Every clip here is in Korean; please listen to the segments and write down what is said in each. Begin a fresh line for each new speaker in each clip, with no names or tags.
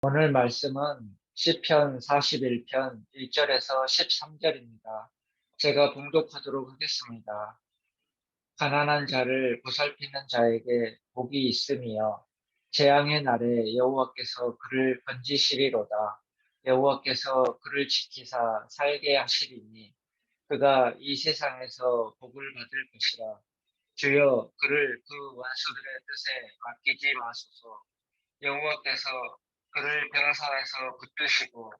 오늘 말씀은 시편 41편 1절에서 13절입니다. 제가 봉독하도록 하겠습니다. 가난한 자를 보살피는 자에게 복이 있음이여 재앙의 날에 여호와께서 그를 건지시리로다. 여호와께서 그를 지키사 살게 하시리니 그가 이 세상에서 복을 받을 것이라. 주여 그를 그 원수들의 뜻에 맡기지 마소서. 여호와께서 그를 병상에서 붙드시고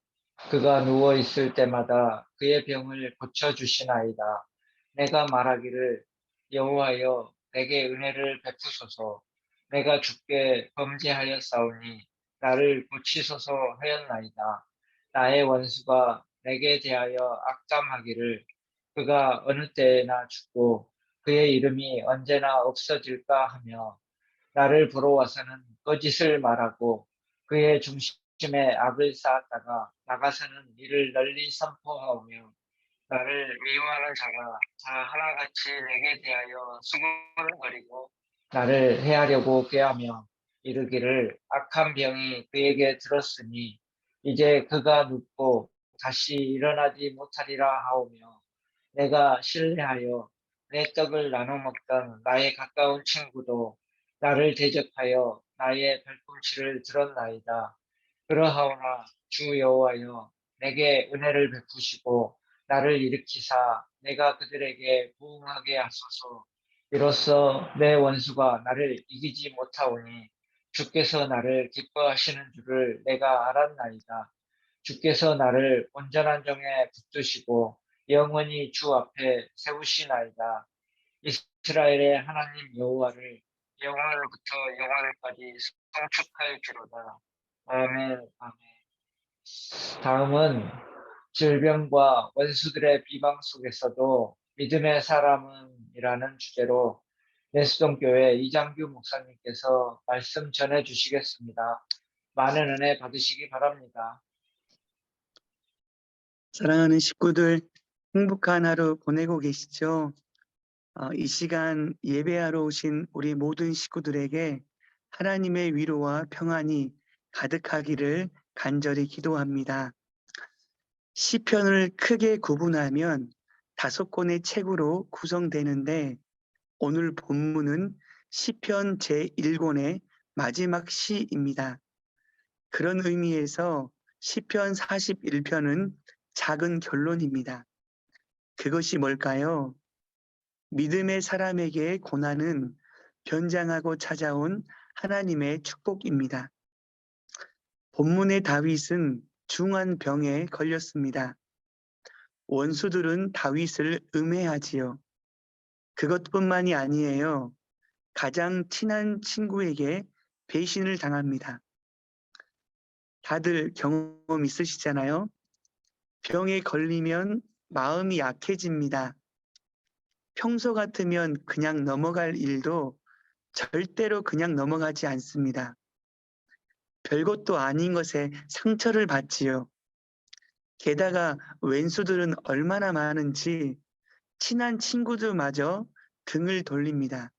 그가 누워 있을 때마다 그의 병을 고쳐 주시나이다. 내가 말하기를 여호와여 내게 은혜를 베푸소서. 내가 주께 범죄하였사오니 나를 고치소서 하였나이다. 나의 원수가 내게 대하여 악담하기를 그가 어느 때에나 죽고 그의 이름이 언제나 없어질까 하며 나를 보러 와서는 거짓을 말하고 그의 중심에 악을 쌓았다가 나가서는 이를 널리 선포하오며 나를 미워하는 자가 다 하나같이 내게 대하여 수군거리고 나를 해하려고 꾀하며 이르기를 악한 병이 그에게 들었으니 이제 그가 눕고 다시 일어나지 못하리라 하오며 내가 신뢰하여 내 떡을 나눠 먹던 나의 가까운 친구도 나를 대적하여 나의 발꿈치를 들었나이다. 그러하오나 주 여호와여 내게 은혜를 베푸시고 나를 일으키사 내가 그들에게 부응하게 하소서. 이로써 내 원수가 나를 이기지 못하오니 주께서 나를 기뻐하시는 줄을 내가 알았나이다. 주께서 나를 온전한 정에 붙드시고 영원히 주 앞에 세우시나이다. 이스라엘의 하나님 여호와를 영원으로부터 영원까지 성축할지로다. 아멘, 아멘. 다음은 질병과 원수들의 비방 속에서도 믿음의 사람은이라는 주제로 내수동교회 이장규 목사님께서 말씀 전해 주시겠습니다. 많은 은혜 받으시기 바랍니다.
사랑하는 식구들, 행복한 하루 보내고 계시죠? 이 시간 예배하러 오신 우리 모든 식구들에게 하나님의 위로와 평안이 가득하기를 간절히 기도합니다. 시편을 크게 구분하면 5권의 책으로 구성되는데 오늘 본문은 시편 제1권의 마지막 시입니다. 그런 의미에서 시편 41편은 작은 결론입니다. 그것이 뭘까요? 믿음의 사람에게 고난은 변장하고 찾아온 하나님의 축복입니다. 본문의 다윗은 중한 병에 걸렸습니다. 원수들은 다윗을 음해하지요. 그것뿐만이 아니에요. 가장 친한 친구에게 배신을 당합니다. 다들 경험 있으시잖아요? 병에 걸리면 마음이 약해집니다. 평소 같으면 그냥 넘어갈 일도 절대로 그냥 넘어가지 않습니다. 별것도 아닌 것에 상처를 받지요. 게다가 왼수들은 얼마나 많은지 친한 친구들마저 등을 돌립니다.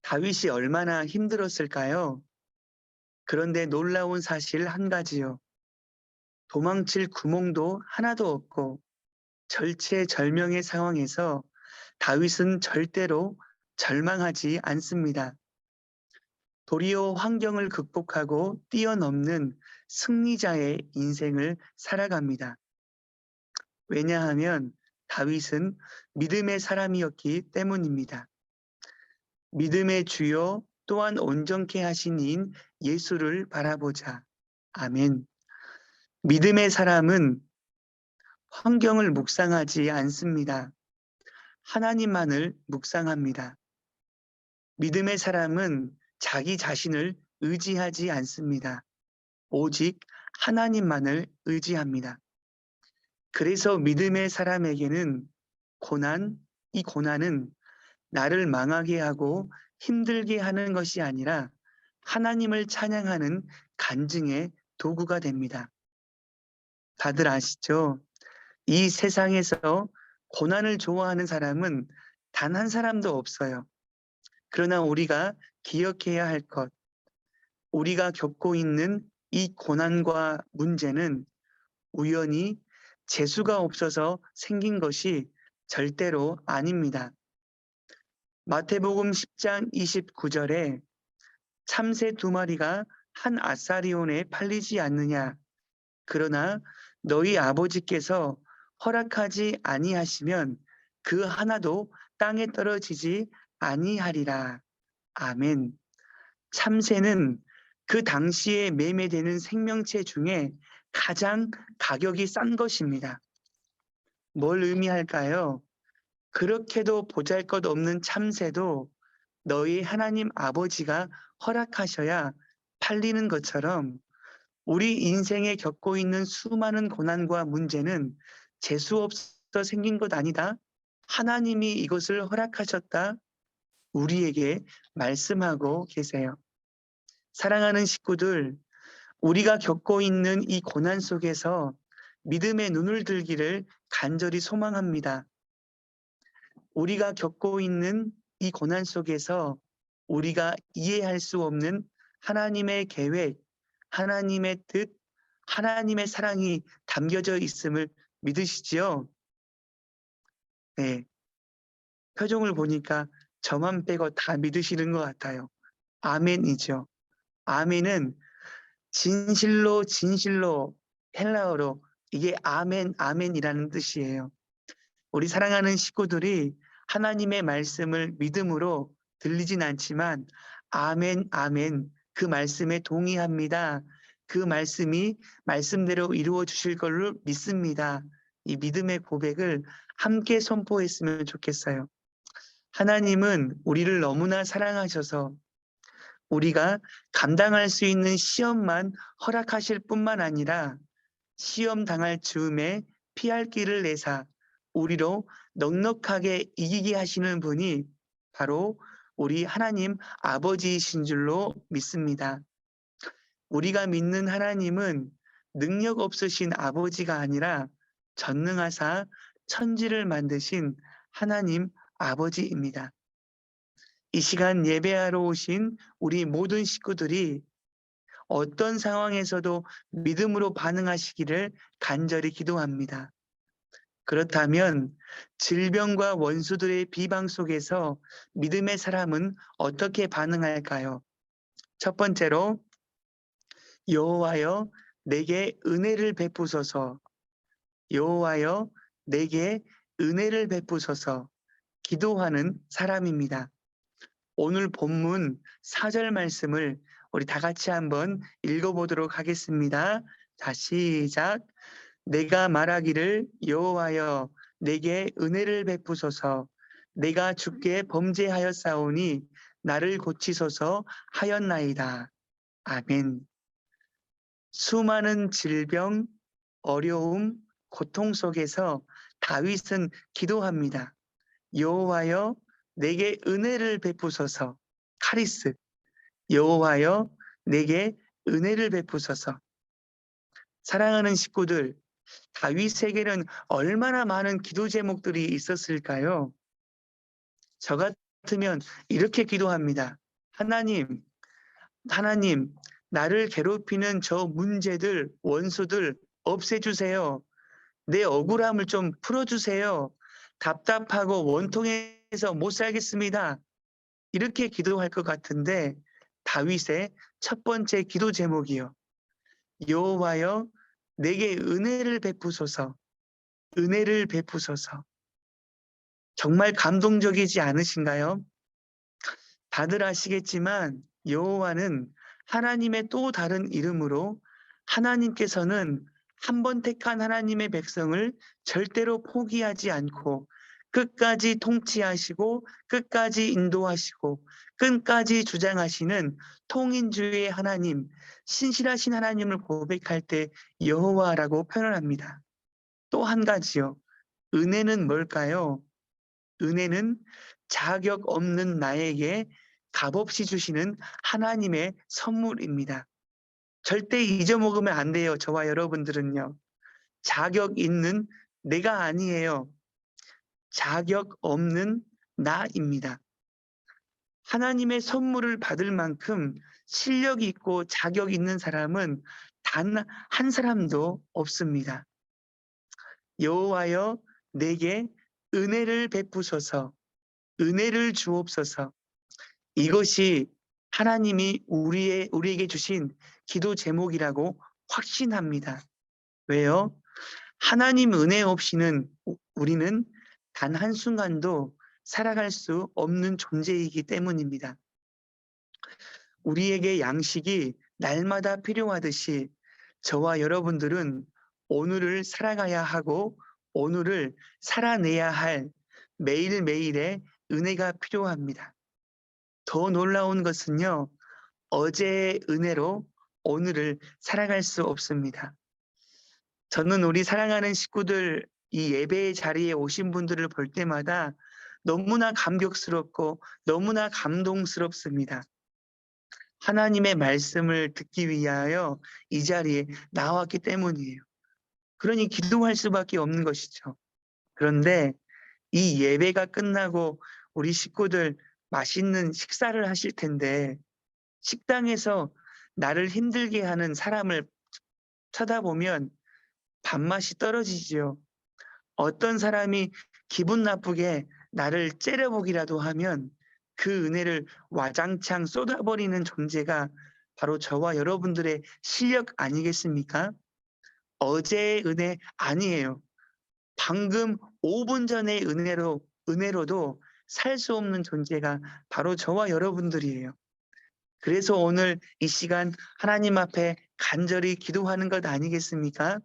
다윗이 얼마나 힘들었을까요? 그런데 놀라운 사실 한 가지요. 도망칠 구멍도 하나도 없고 절체절명의 상황에서 다윗은 절대로 절망하지 않습니다. 도리어 환경을 극복하고 뛰어넘는 승리자의 인생을 살아갑니다. 왜냐하면 다윗은 믿음의 사람이었기 때문입니다. 믿음의 주요 또한 온전케 하신 이인 예수를 바라보자. 아멘. 믿음의 사람은 환경을 묵상하지 않습니다. 하나님만을 묵상합니다. 믿음의 사람은 자기 자신을 의지하지 않습니다. 오직 하나님만을 의지합니다. 그래서 믿음의 사람에게는 이 고난은 나를 망하게 하고 힘들게 하는 것이 아니라 하나님을 찬양하는 간증의 도구가 됩니다. 다들 아시죠? 이 세상에서 고난을 좋아하는 사람은 단 한 사람도 없어요. 그러나 우리가 기억해야 할 것, 우리가 겪고 있는 이 고난과 문제는 우연히 재수가 없어서 생긴 것이 절대로 아닙니다. 마태복음 10장 29절에 참새 2마리가 한 아사리온에 팔리지 않느냐. 그러나 너희 아버지께서 허락하지 아니하시면 그 하나도 땅에 떨어지지 아니하리라. 아멘. 참새는 그 당시에 매매되는 생명체 중에 가장 가격이 싼 것입니다. 뭘 의미할까요? 그렇게도 보잘것없는 참새도 너희 하나님 아버지가 허락하셔야 팔리는 것처럼 우리 인생에 겪고 있는 수많은 고난과 문제는 재수 없어 생긴 것 아니다. 하나님이 이것을 허락하셨다. 우리에게 말씀하고 계세요. 사랑하는 식구들, 우리가 겪고 있는 이 고난 속에서 믿음의 눈을 들기를 간절히 소망합니다. 우리가 겪고 있는 이 고난 속에서 우리가 이해할 수 없는 하나님의 계획, 하나님의 뜻, 하나님의 사랑이 담겨져 있음을 믿으시지요? 네, 표정을 보니까 저만 빼고 다 믿으시는 것 같아요. 아멘이죠. 아멘은 진실로 진실로 헬라어로 이게 아멘 아멘이라는 뜻이에요. 우리 사랑하는 식구들이 하나님의 말씀을 믿음으로 들리진 않지만 아멘 아멘 그 말씀에 동의합니다. 그 말씀이 말씀대로 이루어 주실 걸로 믿습니다. 이 믿음의 고백을 함께 선포했으면 좋겠어요. 하나님은 우리를 너무나 사랑하셔서 우리가 감당할 수 있는 시험만 허락하실 뿐만 아니라 시험 당할 즈음에 피할 길을 내사 우리로 넉넉하게 이기게 하시는 분이 바로 우리 하나님 아버지이신 줄로 믿습니다. 우리가 믿는 하나님은 능력 없으신 아버지가 아니라 전능하사 천지를 만드신 하나님 아버지입니다. 이 시간 예배하러 오신 우리 모든 식구들이 어떤 상황에서도 믿음으로 반응하시기를 간절히 기도합니다. 그렇다면 질병과 원수들의 비방 속에서 믿음의 사람은 어떻게 반응할까요? 첫 번째로 여호와여 내게 은혜를 베푸소서. 여호와여 내게 은혜를 베푸소서. 기도하는 사람입니다. 오늘 본문 4절 말씀을 우리 다 같이 한번 읽어보도록 하겠습니다. 자, 시작. 내가 말하기를 여호와여 내게 은혜를 베푸소서. 내가 주께 범죄하였사오니 나를 고치소서 하였나이다. 아멘. 수많은 질병, 어려움, 고통 속에서 다윗은 기도합니다. 여호와여 내게 은혜를 베푸소서. 카리스. 여호와여 내게 은혜를 베푸소서. 사랑하는 식구들, 다윗에게는 얼마나 많은 기도 제목들이 있었을까요? 저 같으면 이렇게 기도합니다. 하나님, 나를 괴롭히는 저 문제들, 원수들 없애주세요. 내 억울함을 좀 풀어주세요. 답답하고 원통해서 못 살겠습니다. 이렇게 기도할 것 같은데 다윗의 첫 번째 기도 제목이요. 여호와여 내게 은혜를 베푸소서. 은혜를 베푸소서. 정말 감동적이지 않으신가요? 다들 아시겠지만 여호와는 하나님의 또 다른 이름으로 하나님께서는 한 번 택한 하나님의 백성을 절대로 포기하지 않고 끝까지 통치하시고 끝까지 인도하시고 끝까지 주장하시는 통인주의 하나님, 신실하신 하나님을 고백할 때 여호와라고 표현합니다. 또 한 가지요. 은혜는 뭘까요? 은혜는 자격 없는 나에게 값없이 주시는 하나님의 선물입니다. 절대 잊어먹으면 안 돼요. 저와 여러분들은요. 자격 있는 내가 아니에요. 자격 없는 나입니다. 하나님의 선물을 받을 만큼 실력 있고 자격 있는 사람은 단 한 사람도 없습니다. 여호와여 내게 은혜를 베푸소서, 은혜를 주옵소서. 이것이 하나님이 우리에게 주신 기도 제목이라고 확신합니다. 왜요? 하나님 은혜 없이는 우리는 단 한순간도 살아갈 수 없는 존재이기 때문입니다. 우리에게 양식이 날마다 필요하듯이 저와 여러분들은 오늘을 살아가야 하고 오늘을 살아내야 할 매일매일의 은혜가 필요합니다. 더 놀라운 것은요, 어제의 은혜로 오늘을 살아갈 수 없습니다. 저는 우리 사랑하는 식구들, 이 예배의 자리에 오신 분들을 볼 때마다 너무나 감격스럽고 너무나 감동스럽습니다. 하나님의 말씀을 듣기 위하여 이 자리에 나왔기 때문이에요. 그러니 기도할 수밖에 없는 것이죠. 그런데 이 예배가 끝나고 우리 식구들 맛있는 식사를 하실 텐데 식당에서 나를 힘들게 하는 사람을 쳐다보면 밥맛이 떨어지지요. 어떤 사람이 기분 나쁘게 나를 째려보기라도 하면 그 은혜를 와장창 쏟아버리는 존재가 바로 저와 여러분들의 실력 아니겠습니까? 어제의 은혜 아니에요. 방금 5분 전의 은혜로도 살 수 없는 존재가 바로 저와 여러분들이에요. 그래서 오늘 이 시간 하나님 앞에 간절히 기도하는 것 아니겠습니까?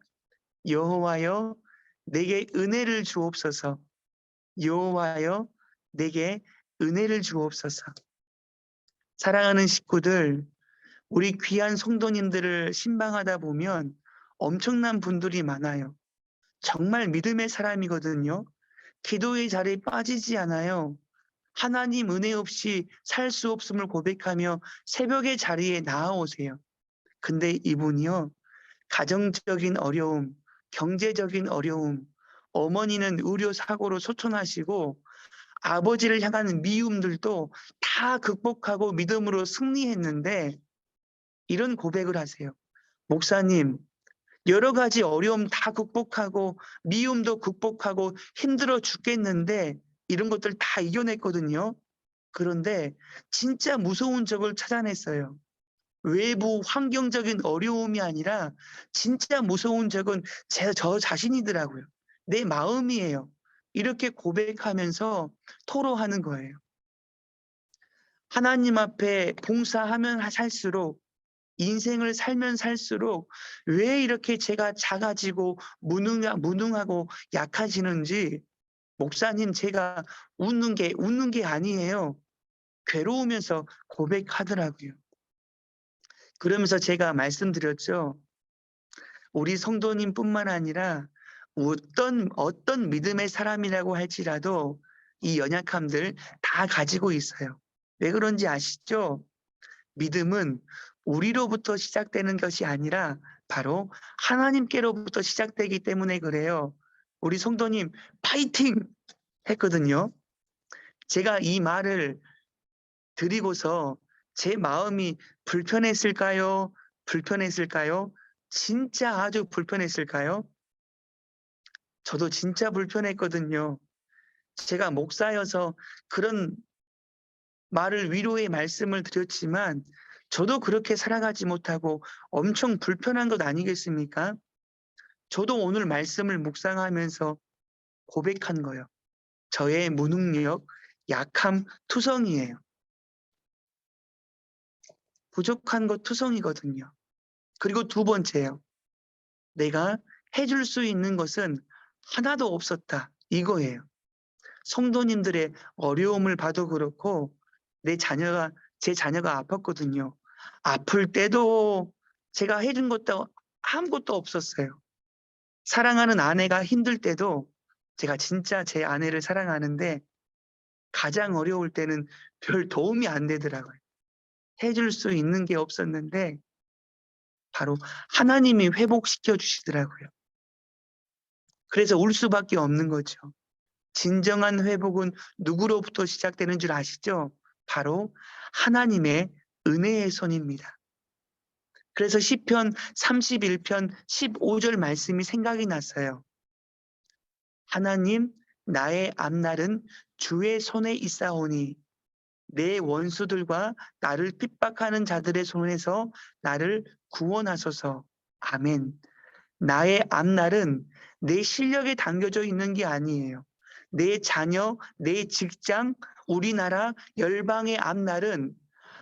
여호와여 내게 은혜를 주옵소서. 여호와여 내게 은혜를 주옵소서. 사랑하는 식구들, 우리 귀한 성도님들을 신방하다 보면 엄청난 분들이 많아요. 정말 믿음의 사람이거든요. 기도의 자리에 빠지지 않아요. 하나님 은혜 없이 살 수 없음을 고백하며 새벽의 자리에 나아오세요. 근데 이분이요, 가정적인 어려움, 경제적인 어려움, 어머니는 의료사고로 소천하시고 아버지를 향하는 미움들도 다 극복하고 믿음으로 승리했는데 이런 고백을 하세요. 목사님, 여러 가지 어려움 다 극복하고 미움도 극복하고 힘들어 죽겠는데 이런 것들 다 이겨냈거든요. 그런데 진짜 무서운 적을 찾아냈어요. 외부 환경적인 어려움이 아니라 진짜 무서운 적은 저 자신이더라고요. 내 마음이에요. 이렇게 고백하면서 토로하는 거예요. 하나님 앞에 봉사하면 살수록 인생을 살면 살수록 왜 이렇게 제가 작아지고 무능하고 약해지는지 목사님 제가 웃는 게 아니에요. 괴로우면서 고백하더라고요. 그러면서 제가 말씀드렸죠. 우리 성도님뿐만 아니라 어떤 믿음의 사람이라고 할지라도 이 연약함들 다 가지고 있어요. 왜 그런지 아시죠? 믿음은 우리로부터 시작되는 것이 아니라 바로 하나님께로부터 시작되기 때문에 그래요. 우리 성도님 파이팅 했거든요. 제가 이 말을 드리고서 제 마음이 불편했을까요? 불편했을까요? 진짜 아주 불편했을까요? 저도 진짜 불편했거든요. 제가 목사여서 그런 말을 위로의 말씀을 드렸지만 저도 그렇게 살아가지 못하고 엄청 불편한 것 아니겠습니까? 저도 오늘 말씀을 묵상하면서 고백한 거예요. 저의 무능력, 약함 투성이에요. 부족한 것 투성이거든요. 그리고 두 번째요. 내가 해줄 수 있는 것은 하나도 없었다. 이거예요. 성도님들의 어려움을 봐도 그렇고 제 자녀가 아팠거든요. 아플 때도 제가 해준 것도 아무것도 없었어요. 사랑하는 아내가 힘들 때도 제가 진짜 제 아내를 사랑하는데 가장 어려울 때는 별 도움이 안 되더라고요. 해줄 수 있는 게 없었는데 바로 하나님이 회복시켜 주시더라고요. 그래서 울 수밖에 없는 거죠. 진정한 회복은 누구로부터 시작되는 줄 아시죠? 바로 하나님의 은혜의 손입니다. 그래서 시편 31편 15절 말씀이 생각이 났어요. 하나님, 나의 앞날은 주의 손에 있사오니 내 원수들과 나를 핍박하는 자들의 손에서 나를 구원하소서. 아멘. 나의 앞날은 내 실력에 담겨져 있는 게 아니에요. 내 자녀, 내 직장, 우리나라, 열방의 앞날은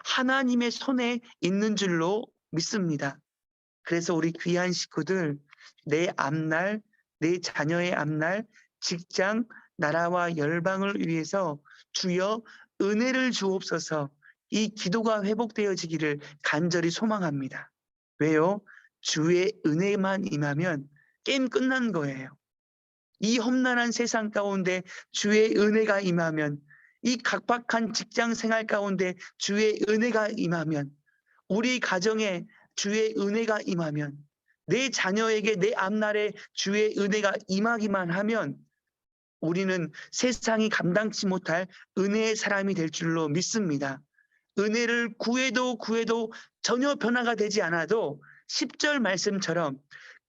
하나님의 손에 있는 줄로 믿습니다. 그래서 우리 귀한 식구들, 내 앞날, 내 자녀의 앞날, 직장, 나라와 열방을 위해서 주여 은혜를 주옵소서. 이 기도가 회복되어지기를 간절히 소망합니다. 왜요? 주의 은혜만 임하면 게임 끝난 거예요. 이 험난한 세상 가운데 주의 은혜가 임하면, 이 각박한 직장 생활 가운데 주의 은혜가 임하면, 우리 가정에 주의 은혜가 임하면, 내 자녀에게 내 앞날에 주의 은혜가 임하기만 하면 우리는 세상이 감당치 못할 은혜의 사람이 될 줄로 믿습니다. 은혜를 구해도 전혀 변화가 되지 않아도 10절 말씀처럼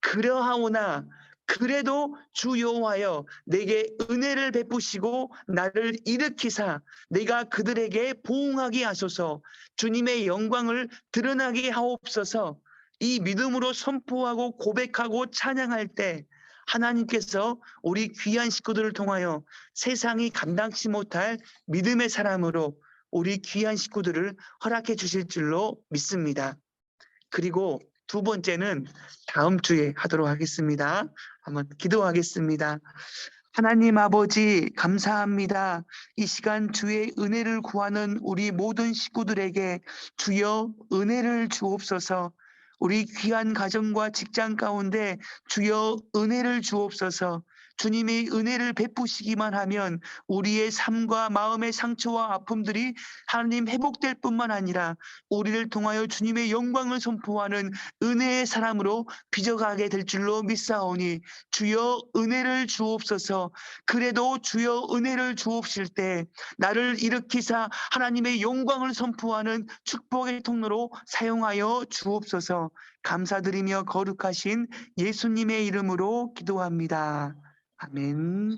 그러하오나 그래도 주 여호와여 내게 은혜를 베푸시고 나를 일으키사 내가 그들에게 보응하게 하소서. 주님의 영광을 드러나게 하옵소서. 이 믿음으로 선포하고 고백하고 찬양할 때 하나님께서 우리 귀한 식구들을 통하여 세상이 감당치 못할 믿음의 사람으로 우리 귀한 식구들을 허락해 주실 줄로 믿습니다. 그리고 두 번째는 다음 주에 하도록 하겠습니다. 한번 기도하겠습니다. 하나님 아버지 감사합니다. 이 시간 주의 은혜를 구하는 우리 모든 식구들에게 주여 은혜를 주옵소서. 우리 귀한 가정과 직장 가운데 주여 은혜를 주옵소서. 주님이 은혜를 베푸시기만 하면 우리의 삶과 마음의 상처와 아픔들이 하나님 회복될 뿐만 아니라 우리를 통하여 주님의 영광을 선포하는 은혜의 사람으로 빚어가게 될 줄로 믿사오니 주여 은혜를 주옵소서. 그래도 주여 은혜를 주옵실 때 나를 일으키사 하나님의 영광을 선포하는 축복의 통로로 사용하여 주옵소서. 감사드리며 거룩하신 예수님의 이름으로 기도합니다. 아멘.